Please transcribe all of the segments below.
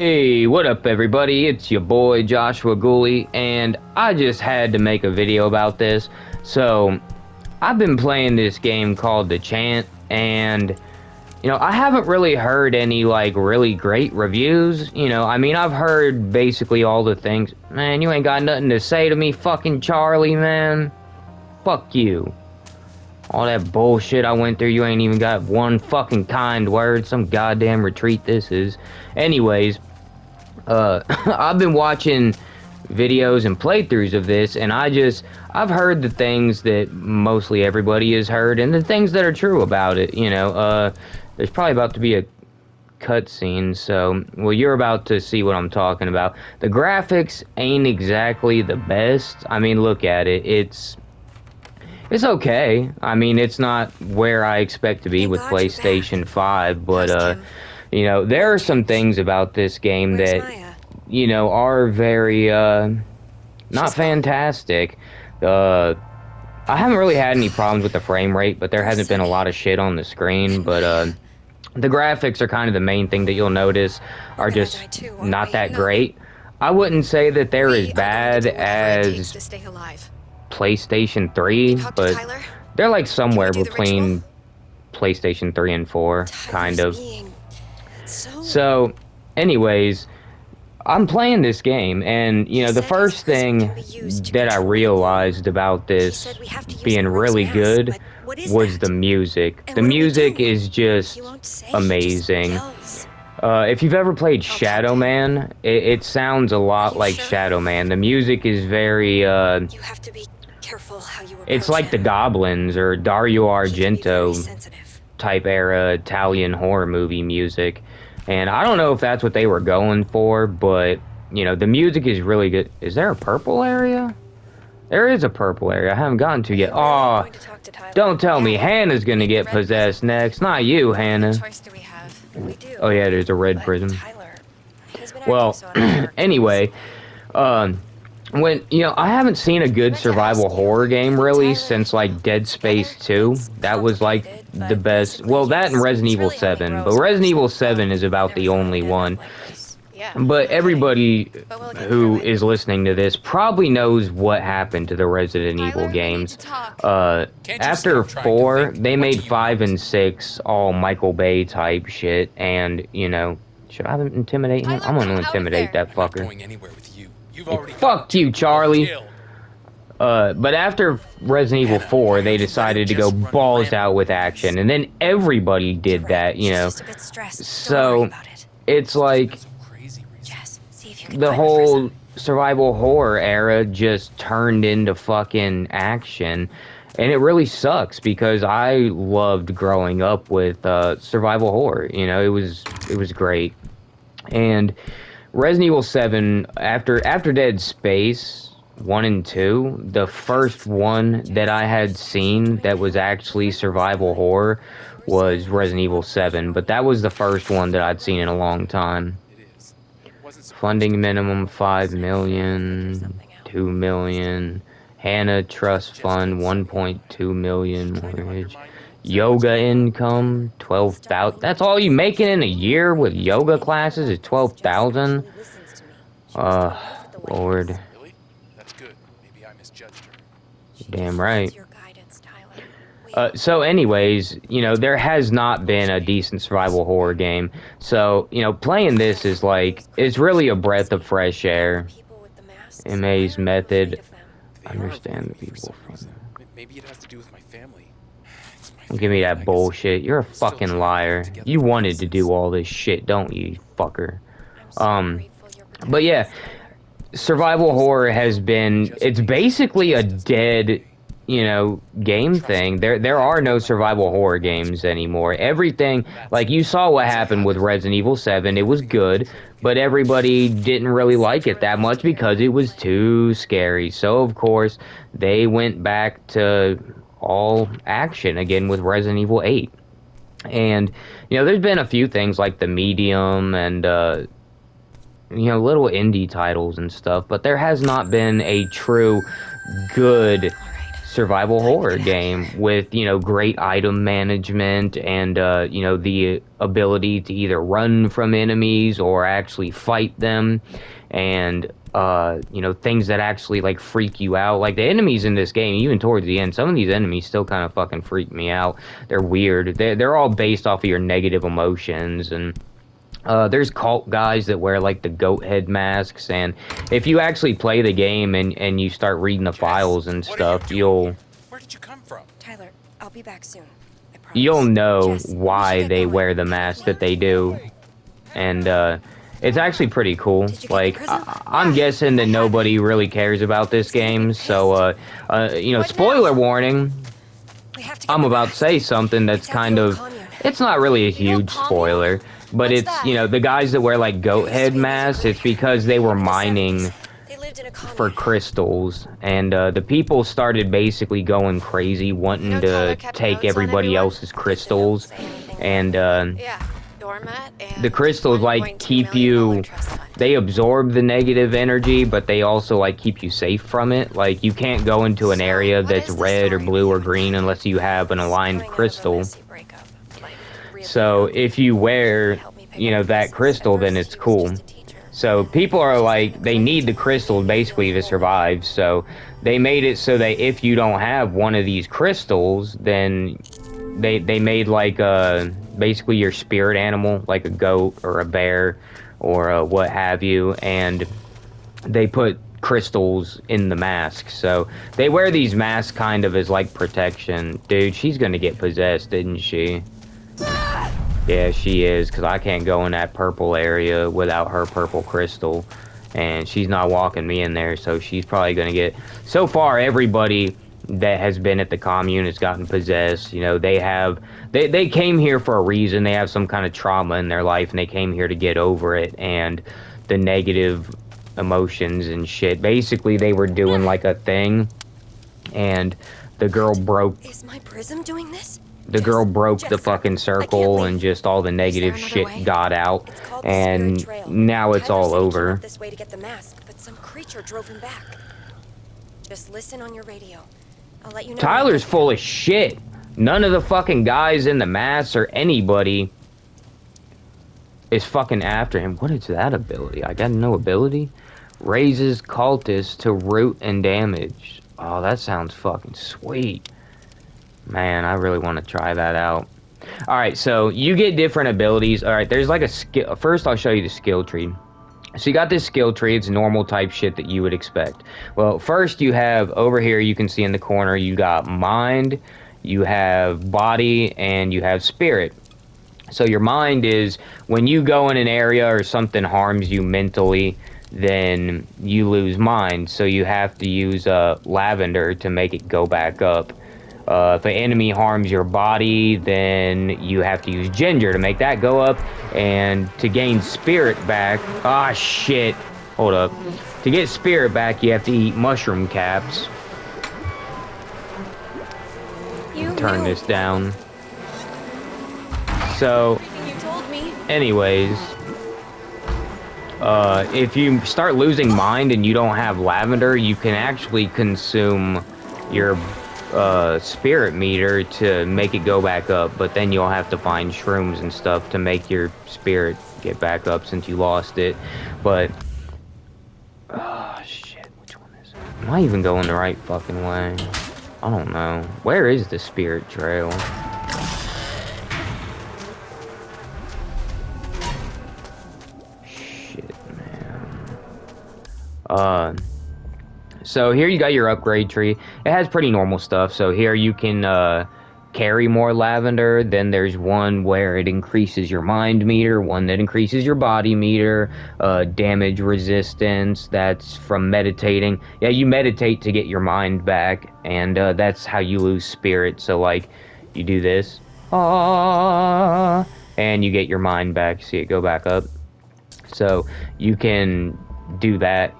Hey, what up everybody? It's your boy Joshua Gooley, and I just had to make a video about this. So, I've been playing this game called the Chant, and, I haven't really heard any, really great reviews. I mean, I've heard basically all the things. Man, you ain't got nothing to say to me, fucking Charlie, man. Fuck you. All that bullshit I went through, you ain't even got one fucking kind word. Some goddamn retreat this is. Anyways, I've been watching videos and playthroughs of this, and I've heard the things that mostly everybody has heard, and the things that are true about it, there's probably about to be a cutscene, so, well, you're about to see what I'm talking about. The graphics ain't exactly the best. I mean, look at it. It's okay. I mean, it's not where I expect to be with PlayStation 5, but, there are some things about this game that, are very, not fantastic. I haven't really had any problems with the frame rate, but there hasn't been a lot of shit on the screen, but, the graphics are kind of the main thing that you'll notice are just not that great. I wouldn't say that they're as bad as PlayStation 3, but they're like somewhere between PlayStation 3 and 4, kind of. So, anyways, I'm playing this game, and, the first thing that I realized about this being really good was the music. The music is just amazing. If you've ever played Shadow Man, it sounds a lot like Shadow Man. The music is very, it's like the Goblins or Dario Argento type era Italian horror movie music. And I don't know if that's what they were going for, but, the music is really good. Is there a purple area? There is a purple area I haven't gotten to yet. Aw, don't tell me Hannah's gonna get possessed next. Not you, Hannah. Oh yeah, there's a red prism. Well, anyway, when, I haven't seen a good survival horror game really since, like, Dead Space 2. That was, like, the best. Well, that and Resident Evil 7, but Resident Evil 7 is about the only one. But everybody who is listening to this probably knows what happened to the Resident Evil games. After 4, they made 5 and 6 all Michael Bay type shit, and, should I intimidate him? I'm gonna intimidate that fucker. Hey, fuck you, Charlie. But after Resident Evil 4, they decided to go balls out with action, and then everybody did that, So, it's like, the whole survival horror era just turned into fucking action, and it really sucks, because I loved growing up with, survival horror, it was great. And Resident Evil 7, after Dead Space 1 and 2, the first one that I had seen that was actually survival horror was Resident Evil 7, but that was the first one that I'd seen in a long time. Funding minimum 5 million, 2 million, Hannah Trust Fund 1.2 million mortgage. Yoga income 12,000. That's all you making in a year with yoga classes is 12,000. Lord. Damn right. So anyways, there has not been a decent survival horror game. So, playing this is like, it's really a breath of fresh air. MA's method. Understand the people from them. Maybe it has to do with my family. Don't give me that bullshit. You're a fucking liar. You wanted to do all this shit, don't you, fucker? But yeah, survival horror has been, it's basically a dead, game thing. There are no survival horror games anymore. Everything, like, you saw what happened with Resident Evil 7. It was good, but everybody didn't really like it that much because it was too scary. So, of course, they went back to all action again with Resident Evil 8. And, there's been a few things like The Medium and, little indie titles and stuff, but there has not been a true good survival horror game with, you know, great item management and, you know, the ability to either run from enemies or actually fight them, and, you know, things that actually, like, freak you out. Like, the enemies in this game, even towards the end, some of these enemies still kind of fucking freak me out. They're weird. They're all based off of your negative emotions, and there's cult guys that wear like the goat head masks, and if you actually play the game and you start reading the files and stuff, Where did you come from? Tyler, I'll be back soon. I promise. you'll know Jess, we should why get they going. wear the masks that they do, and it's actually pretty cool. Did you get Like, the prism? I'm guessing that nobody really cares about this game, so you know, What spoiler now? warning. We have to get I'm the about to mask. say something that's It's at the kind old of, commune. it's not really a The old huge commune? spoiler, but What's it's, that? you know, the guys that wear like goat There used to head be a music masks, it's group because they were in the mining 70s. They lived in a commune. for crystals, and the people started basically going crazy, wanting Tyler to kept take notes on everybody everyone? else's Did they crystals, say anything and Yeah, doormat and the crystals like $1.2 keep million you, trust fund. they absorb the negative energy, but they also like keep you safe from it. Like, you can't go into an So, area what that's is the red or story blue with or you green and unless you have an aligned Coming out of a crystal. messy breakup. Like, really So ugly. if you He wear, helped me pick you up know, the that pieces. crystal, At then first, it's he was cool. just a teacher. So Then people are just like, kinda they clicked. need the crystal Made me basically feel to whole survive. So they made it so that if you don't have one of these crystals, then they made like basically your spirit animal, like a goat or a bear or what have you, and they put crystals in the mask. So they wear these masks kind of as like protection. Dude, she's gonna get possessed, didn't she? Yeah, she is, because I can't go in that purple area without her purple crystal. And she's not walking me in there, so she's probably going to get... So far, everybody that has been at the commune has gotten possessed. You know, they have... They came here for a reason. They have some kind of trauma in their life, and they came here to get over it. And the negative emotions and shit. Basically, they were doing like a thing, and the girl broke... Is my prism doing this? The girl broke the Jess, fucking circle, and just all the negative shit got out, It's called the and Spirit Trail. now it's Tyler all said he came over. up this way to get the mask, but some creature drove him back. Just listen on your radio. I'll let you know. Tyler's full of shit. None of the fucking guys in the mask or anybody is fucking after him. What is that ability? I got no ability. Raises cultists to root and damage. Oh, that sounds fucking sweet. Man, I really want to try that out. Alright, so you get different abilities. Alright, there's like a skill. First, I'll show you the skill tree. So you got this skill tree. It's normal type shit that you would expect. Well, first you have, over here, you can see in the corner, you got mind, you have body, and you have spirit. So your mind is, when you go in an area or something harms you mentally, then you lose mind. So you have to use lavender to make it go back up. If an enemy harms your body, then you have to use ginger to make that go up. And to gain spirit back... Ah, shit. Hold up. To get spirit back, you have to eat mushroom caps. Turn this down. So, anyways... if you start losing mind and you don't have lavender, you can actually consume your spirit meter to make it go back up, but then you'll have to find shrooms and stuff to make your spirit get back up since you lost it. But oh shit, which one is it? Am I even going the right fucking way? I don't know. Where is the spirit trail? Shit, man. So here you got your upgrade tree. It has pretty normal stuff. So here you can carry more lavender. Then there's one where it increases your mind meter, one that increases your body meter, damage resistance. That's from meditating. Yeah, you meditate to get your mind back, and that's how you lose spirit. So like, you do this, and you get your mind back. See it go back up. So you can do that.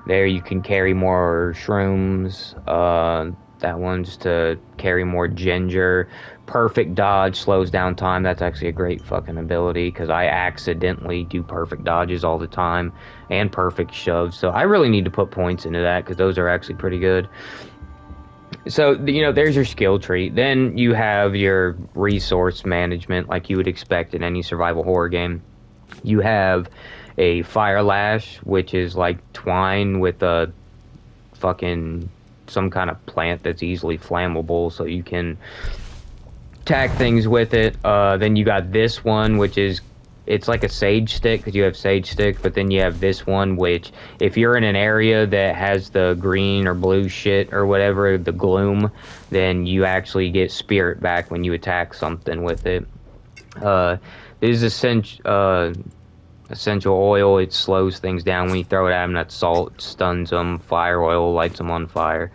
There you can carry more shrooms. That one's to carry more ginger. Perfect dodge slows down time. That's actually a great fucking ability because I accidentally do perfect dodges all the time and perfect shoves. So I really need to put points into that because those are actually pretty good. So, there's your skill tree. Then you have your resource management like you would expect in any survival horror game. You have a fire lash, which is like twine with a fucking some kind of plant that's easily flammable, so you can attack things with it. Then you got this one, which is it's like a sage stick because you have sage stick, but then you have this one, which if you're in an area that has the green or blue shit or whatever, the gloom, then you actually get spirit back when you attack something with it. This is essential oil. It slows things down when you throw it at them. That salt stuns them. Fire oil lights them on fire.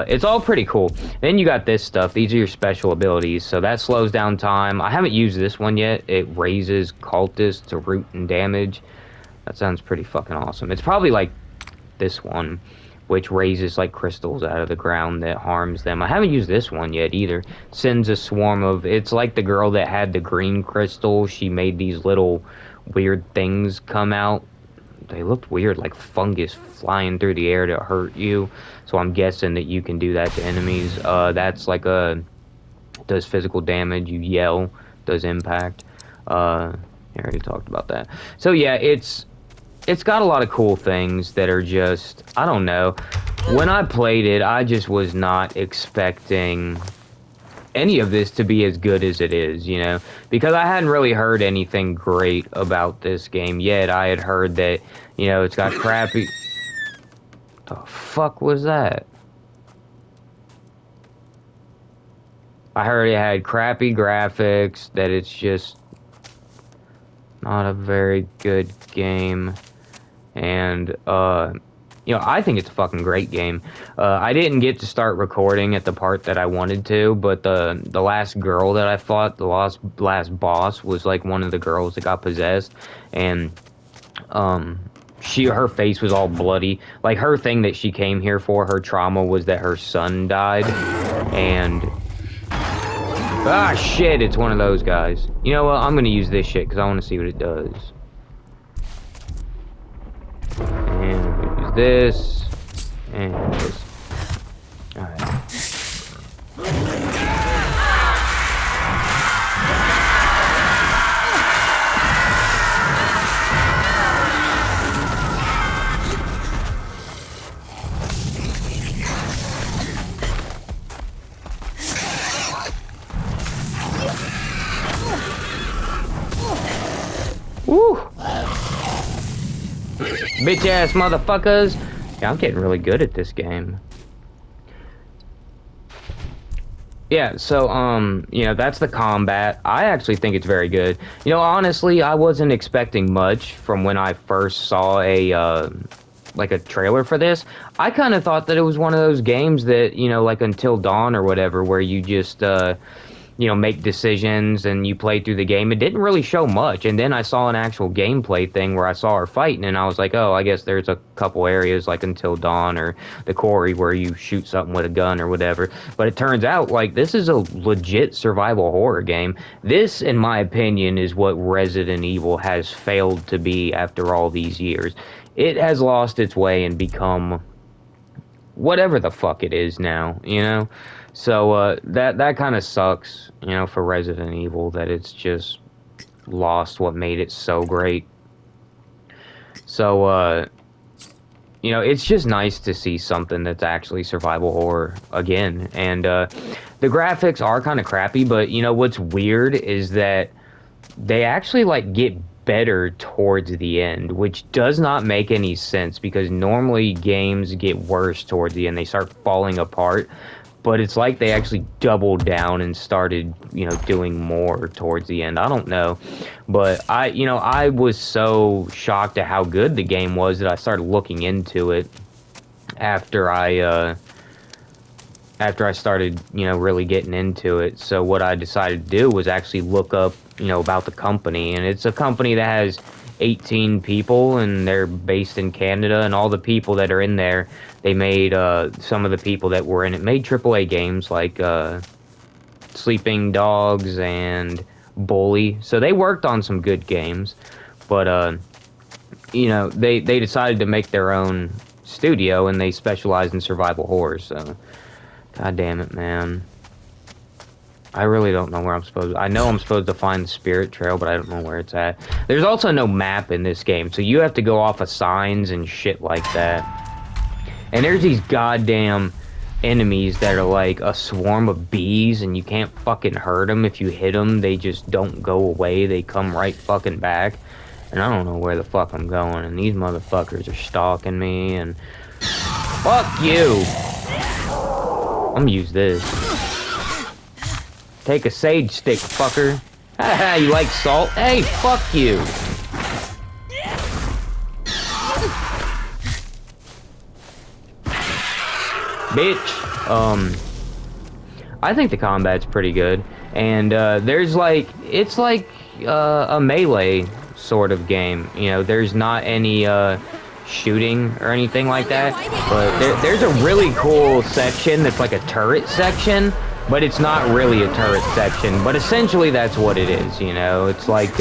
It's all pretty cool. Then you got this stuff. These are your special abilities. So that slows down time. I haven't used this one yet. It raises cultists to root and damage. That sounds pretty fucking awesome. It's probably like this one, which raises like crystals out of the ground that harms them. I haven't used this one yet either. Sends a swarm of... It's like the girl that had the green crystal. She made these little weird things come out. They looked weird, like fungus flying through the air to hurt you. So I'm guessing that you can do that to enemies. That's like does physical damage. You yell, does impact. I already talked about that. So yeah, it's got a lot of cool things that are just, I don't know. When I played it, I just was not expecting any of this to be as good as it is, because I hadn't really heard anything great about this game yet. I had heard that, it's got crappy... The fuck was that? I heard it had crappy graphics, that it's just not a very good game, and, I think it's a fucking great game. I didn't get to start recording at the part that I wanted to, but the last girl that I fought, the last boss, was like one of the girls that got possessed, and her face was all bloody. Like, her thing that she came here for, her trauma, was that her son died, and... Ah, shit, it's one of those guys. You know what, I'm gonna use this shit, because I want to see what it does. And use this, and this. Alright. Woo! Bitch ass motherfuckers! Yeah, I'm getting really good at this game. Yeah, so, that's the combat. I actually think it's very good. Honestly, I wasn't expecting much from when I first saw like a trailer for this. I kind of thought that it was one of those games that, like Until Dawn or whatever, where you just, make decisions and you play through the game. It didn't really show much, and then I saw an actual gameplay thing where I saw her fighting, and I was like, oh, I guess there's a couple areas like Until Dawn or the Quarry where you shoot something with a gun or whatever. But it turns out, like, this is a legit survival horror game. This, in my opinion, is what Resident Evil has failed to be after all these years. It has lost its way and become whatever the fuck it is now, So, that kind of sucks, for Resident Evil, that it's just lost what made it so great. So, it's just nice to see something that's actually survival horror again. And, the graphics are kind of crappy, but, what's weird is that they actually, like, get better towards the end, which does not make any sense, because normally games get worse towards the end. They start falling apart. But it's like they actually doubled down and started, doing more towards the end. I don't know. But I was so shocked at how good the game was that I started looking into it after I started, really getting into it. So what I decided to do was actually look up, about the company. And it's a company that has 18 people, and they're based in Canada, and all the people that are in there, they made, some of the people that were in it made AAA games like, Sleeping Dogs and Bully. So they worked on some good games, but, you know, they decided to make their own studio, and they specialize in survival horror, so, god damn it, man. I really don't know where I'm supposed to... I know I'm supposed to find the spirit trail, but I don't know where it's at. There's also no map in this game, so you have to go off of signs and shit like that. And there's these goddamn enemies that are like a swarm of bees, and you can't fucking hurt them. If you hit them, they just don't go away. They come right fucking back. And I don't know where the fuck I'm going, and these motherfuckers are stalking me, and... Fuck you! I'm gonna use this. Take a sage stick, fucker. Haha, you like salt? Hey, fuck you! Bitch. I think the combat's pretty good. And, there's like... It's like, a melee sort of game. You know, there's not any, shooting or anything like that. But there's a really cool section that's like a turret section. But it's not really a turret section. But essentially that's what it is, you know? It's like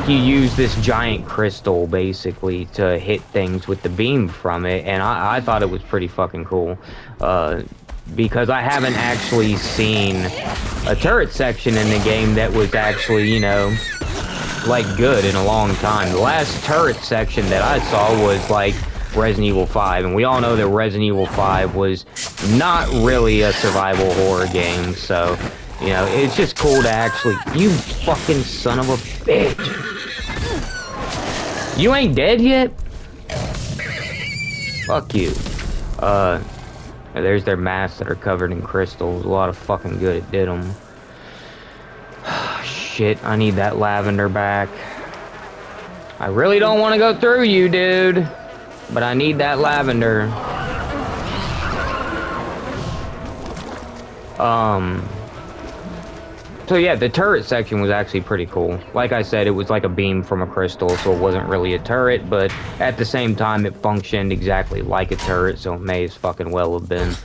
you use this giant crystal, basically, to hit things with the beam from it. And I thought it was pretty fucking cool. Because I haven't actually seen a turret section in the game that was actually, you know, like, good in a long time. The last turret section that I saw was, like, Resident Evil 5, and we all know that Resident Evil 5 was not really a survival horror game, so, you know, it's just cool to actually... You fucking son of a bitch! You ain't dead yet? Fuck you. There's their masks that are covered in crystals. A lot of fucking good it did them. Shit, I need that lavender back. I really don't want to go through you, dude. But I need that lavender. So yeah, the turret section was actually pretty cool. Like I said, it was like a beam from a crystal, so it wasn't really a turret, but at the same time, it functioned exactly like a turret, so it may as fucking well have been.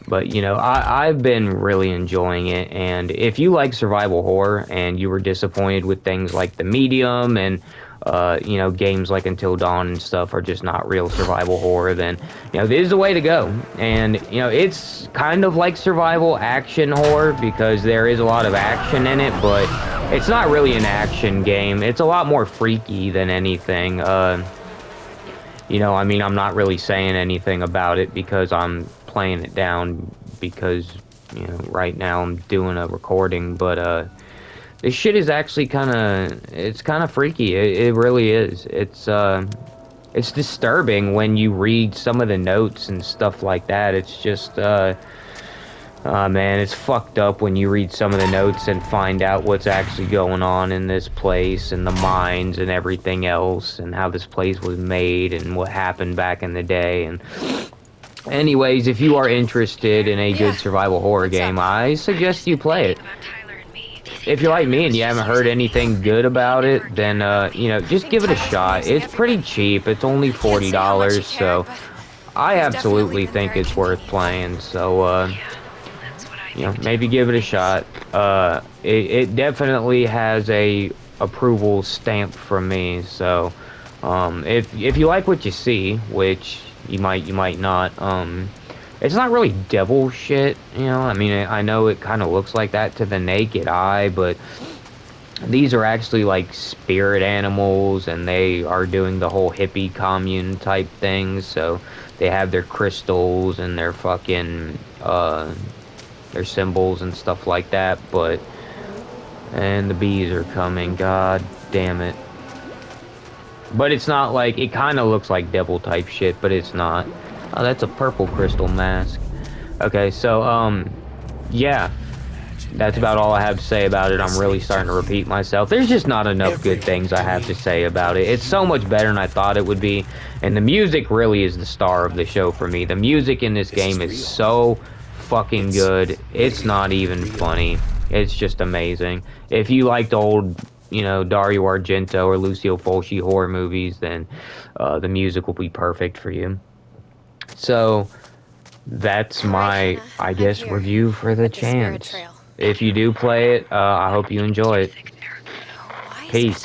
But, you know, I've been really enjoying it, and if you like survival horror, and you were disappointed with things like The Medium, and, you know, games like Until Dawn and stuff are just not real survival horror, then, you know, this is the way to go. And, you know, it's kind of like survival action horror, because there is a lot of action in it, but it's not really an action game. It's a lot more freaky than anything. You know, I mean, I'm not really saying anything about it because I'm playing it down because, you know, right now I'm doing a recording, but, this shit is actually it's kind of freaky. It really is. It's disturbing when you read some of the notes and stuff like that. It's just, man, it's fucked up when you read some of the notes and find out what's actually going on in this place and the mines and everything else and how this place was made and what happened back in the day. And anyways, if you are interested in a good survival horror game, I suggest you play it. If you're like me and you haven't heard anything good about it, then, you know, just give it a shot. It's pretty cheap. It's only $40, so I absolutely think it's worth playing. So, you know, maybe give it a shot. It definitely has a approval stamp from me. So, if you like what you see, which you might not, it's not really devil shit, you know. I mean, I know it kind of looks like that to the naked eye, but these are actually like spirit animals, and they are doing the whole hippie commune type things. So they have their crystals and their fucking their symbols and stuff like that. And the bees are coming. God damn it! But it's not like, it kind of looks like devil type shit, but it's not. Oh, that's a purple crystal mask. Okay, so, yeah. That's about all I have to say about it. I'm really starting to repeat myself. There's just not enough good things I have to say about it. It's so much better than I thought it would be. And the music really is the star of the show for me. The music in this game is so fucking good. It's not even funny. It's just amazing. If you liked old, Dario Argento or Lucio Fulci horror movies, then the music will be perfect for you. So that's All right, my, Hannah. I I'm guess, here review for the with the spirit Chance. trail. If you do play it, I hope you enjoy it. Why is Peace.